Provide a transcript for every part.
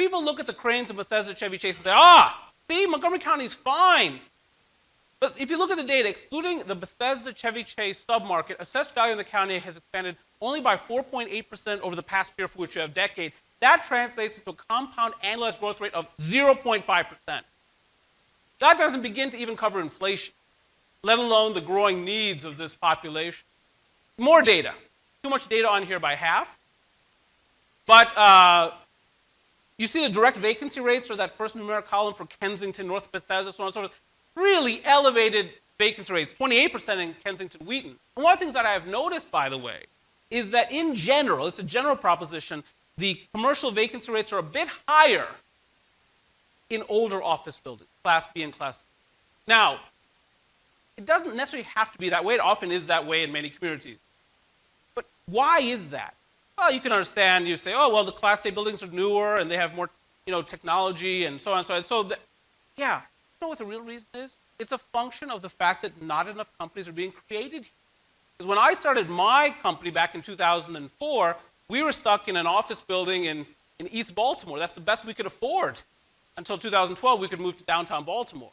People look at the Cranes and Bethesda Chevy Chase and say, see, Montgomery County's fine. But if you look at the data, excluding the Bethesda Chevy Chase submarket, assessed value in the county has expanded only by 4.8% over the past year, for which you have decade. That translates into a compound annualized growth rate of 0.5%. That doesn't begin to even cover inflation, let alone the growing needs of this population. More data. Too much data on here by half. But you see the direct vacancy rates, or that first numeric column for Kensington, North Bethesda, so on and so forth. Really elevated vacancy rates, 28% in Kensington, Wheaton. And one of the things that I have noticed, by the way, is that in general, it's a general proposition, the commercial vacancy rates are a bit higher in older office buildings, Class B and Class C. Now, it doesn't necessarily have to be that way. It often is that way in many communities. But why is that? Well, you can understand, you say, oh, well, the Class A buildings are newer and they have more, technology and so on and so on. So, yeah, you know what the real reason is? It's a function of the fact that not enough companies are being created here. Because when I started my company back in 2004, we were stuck in an office building in East Baltimore. That's the best we could afford. Until 2012, we could move to downtown Baltimore.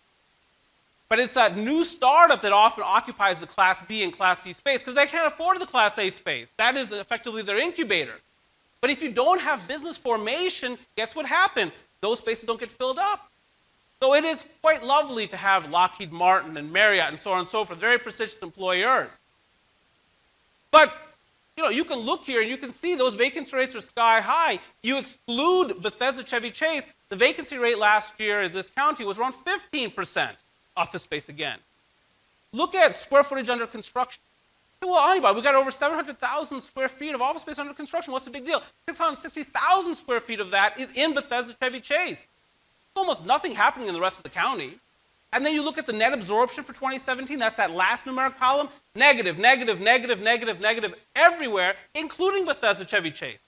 But it's that new startup that often occupies the Class B and Class C space because they can't afford the Class A space. That is effectively their incubator. But if you don't have business formation, guess what happens? Those spaces don't get filled up. So it is quite lovely to have Lockheed Martin and Marriott and so on and so forth, very prestigious employers. But you can look here and you can see those vacancy rates are sky high. You exclude Bethesda Chevy Chase, the vacancy rate last year in this county was around 15% office space again. Look at square footage under construction. Well, Anirban, we got over 700,000 square feet of office space under construction. What's the big deal? 660,000 square feet of that is in Bethesda Chevy Chase. Almost nothing happening in the rest of the county. And then you look at the net absorption for 2017, that's that last numeric column, negative, negative, negative, negative, negative, everywhere, including Bethesda Chevy Chase.